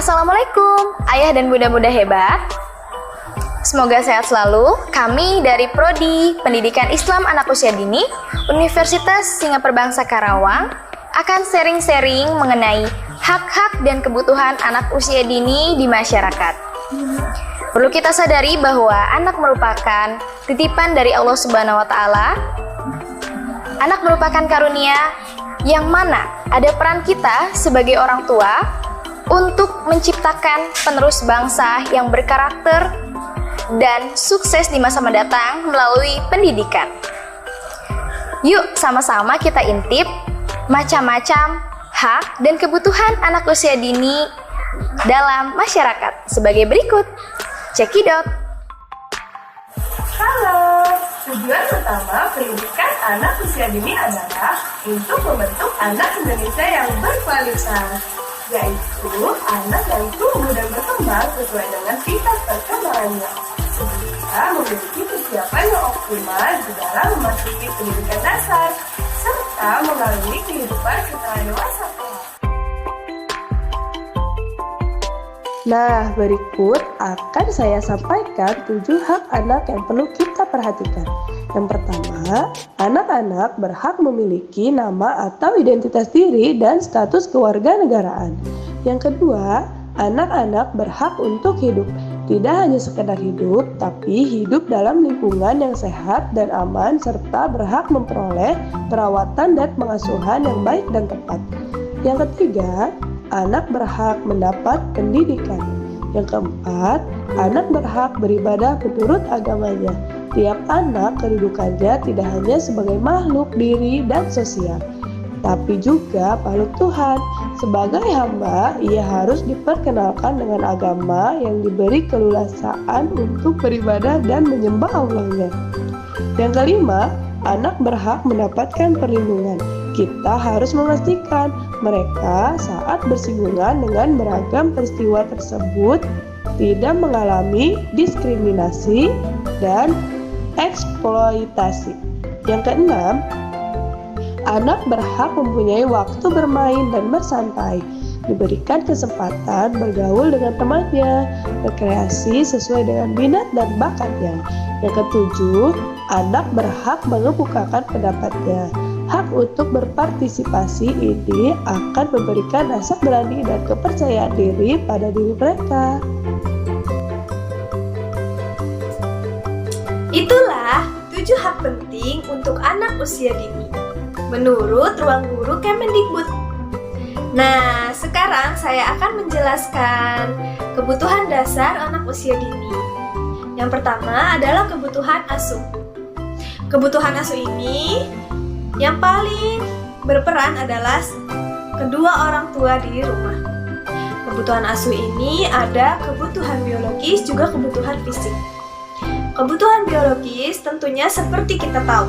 Assalamualaikum, ayah dan bunda-bunda hebat. Semoga sehat selalu. Kami dari Prodi Pendidikan Islam Anak Usia Dini, Universitas Singaperbangsa Karawang, akan sharing-sharing mengenai hak-hak dan kebutuhan anak usia dini di masyarakat. Perlu kita sadari bahwa anak merupakan titipan dari Allah Subhanahu wa Ta'ala. Anak merupakan karunia yang mana ada peran kita sebagai orang tua untuk menciptakan penerus bangsa yang berkarakter dan sukses di masa mendatang melalui pendidikan. Yuk sama-sama kita intip macam-macam hak dan kebutuhan anak usia dini dalam masyarakat sebagai berikut. Cekidot. Halo, tujuan utama pendidikan anak usia dini adalah untuk membentuk anak Indonesia yang berkualitas, yaitu anak yang tumbuh dan berkembang sesuai dengan tingkat perkembangannya, sehingga memiliki persiapan yang optimal di dalam memasuki pendidikan dasar, serta mengalami kehidupan setelah dewasa. Nah, berikut akan saya sampaikan 7 hak anak yang perlu kita perhatikan. Yang pertama, anak-anak berhak memiliki nama atau identitas diri dan status kewarganegaraan. Yang kedua, anak-anak berhak untuk hidup. Tidak hanya sekedar hidup, tapi hidup dalam lingkungan yang sehat dan aman serta berhak memperoleh perawatan dan pengasuhan yang baik dan tepat. Yang ketiga, anak berhak mendapat pendidikan. Yang keempat, anak berhak beribadah menurut agamanya. Tiap anak kedudukannya tidak hanya sebagai makhluk diri dan sosial, tapi juga makhluk Tuhan. Sebagai hamba, ia harus diperkenalkan dengan agama yang diberi keleluasaan untuk beribadah dan menyembah Allahnya. Yang kelima, anak berhak mendapatkan perlindungan. Kita harus memastikan mereka saat bersinggungan dengan beragam peristiwa tersebut tidak mengalami diskriminasi dan eksploitasi. Yang keenam, anak berhak mempunyai waktu bermain dan bersantai, diberikan kesempatan bergaul dengan temannya, rekreasi sesuai dengan minat dan bakatnya. Yang ketujuh, anak berhak mengemukakan pendapatnya. Hak untuk berpartisipasi ini akan memberikan rasa berani dan kepercayaan diri pada diri mereka. Itulah 7 hak penting untuk anak usia dini menurut Ruang Guru Kemendikbud. Nah, sekarang saya akan menjelaskan kebutuhan dasar anak usia dini. Yang pertama adalah kebutuhan asuh. Kebutuhan asuh ini yang paling berperan adalah kedua orang tua di rumah. Kebutuhan asuh ini ada kebutuhan biologis juga kebutuhan fisik. Kebutuhan biologis tentunya seperti kita tahu.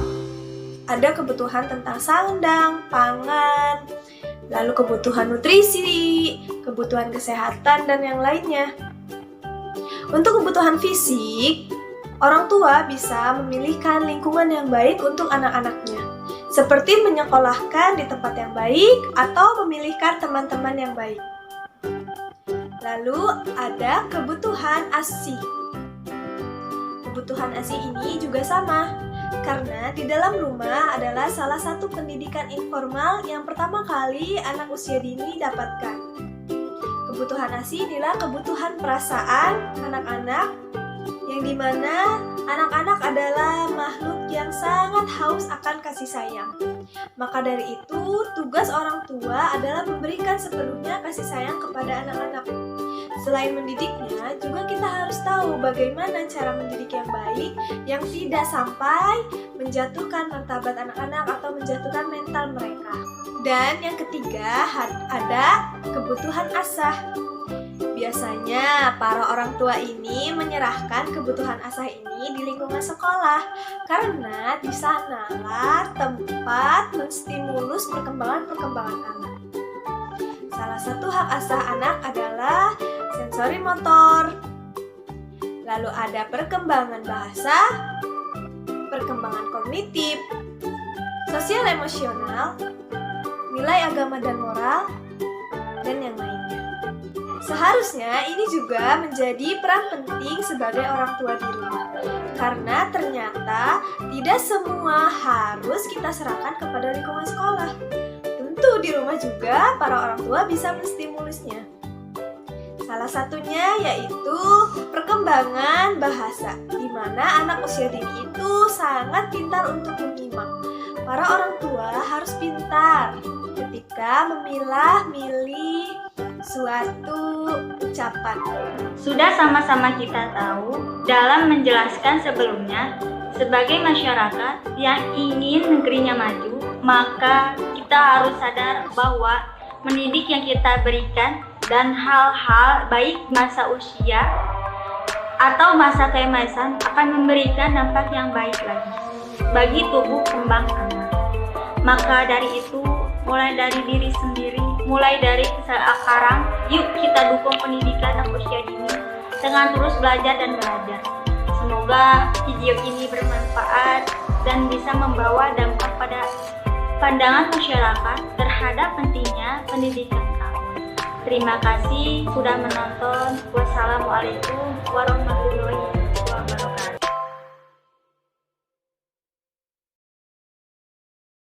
Ada kebutuhan tentang sandang, pangan, lalu kebutuhan nutrisi, kebutuhan kesehatan, dan yang lainnya. Untuk kebutuhan fisik, orang tua bisa memilihkan lingkungan yang baik untuk anak-anaknya, seperti menyekolahkan di tempat yang baik atau memilihkan teman-teman yang baik. Lalu ada kebutuhan ASI. Kebutuhan ASI ini juga sama, karena di dalam rumah adalah salah satu pendidikan informal yang pertama kali anak usia dini dapatkan. Kebutuhan ASI inilah kebutuhan perasaan anak-anak, yang dimana anak-anak adalah makhluk yang sangat haus akan kasih sayang. Maka dari itu, tugas orang tua adalah memberikan sepenuhnya kasih sayang kepada anak-anak. Selain mendidiknya, juga kita harus tahu bagaimana cara mendidik yang baik, yang tidak sampai menjatuhkan martabat anak-anak atau menjatuhkan mental mereka. Dan yang ketiga, ada kebutuhan asah. Biasanya para orang tua ini menyerahkan kebutuhan asah ini di lingkungan sekolah karena di sanalah tempat menstimulus perkembangan anak. Salah satu hak asah anak adalah sensori motor. Lalu ada perkembangan bahasa, perkembangan kognitif, sosial emosional, nilai agama dan moral, dan yang lainnya. Seharusnya ini juga menjadi peran penting sebagai orang tua di rumah. Karena ternyata tidak semua harus kita serahkan kepada lingkungan sekolah. Tentu di rumah juga para orang tua bisa menstimulusnya. Salah satunya yaitu perkembangan bahasa, di mana anak usia dini itu sangat pintar untuk menyimak. Para orang tua harus pintar ketika memilah-milih suatu ucapan. Sudah sama-sama kita tahu dalam menjelaskan sebelumnya, sebagai masyarakat yang ingin negerinya maju, maka kita harus sadar bahwa mendidik yang kita berikan dan hal-hal baik masa usia atau masa keemasan akan memberikan dampak yang baik lagi bagi tubuh kembang anak. Maka dari itu, mulai dari diri sendiri, mulai dari sekarang, yuk kita dukung pendidikan anak usia dini dengan terus belajar dan belajar. Semoga video ini bermanfaat dan bisa membawa dampak pada pandangan masyarakat terhadap pentingnya pendidikan kami. Terima kasih sudah menonton. Wassalamualaikum warahmatullahi wabarakatuh.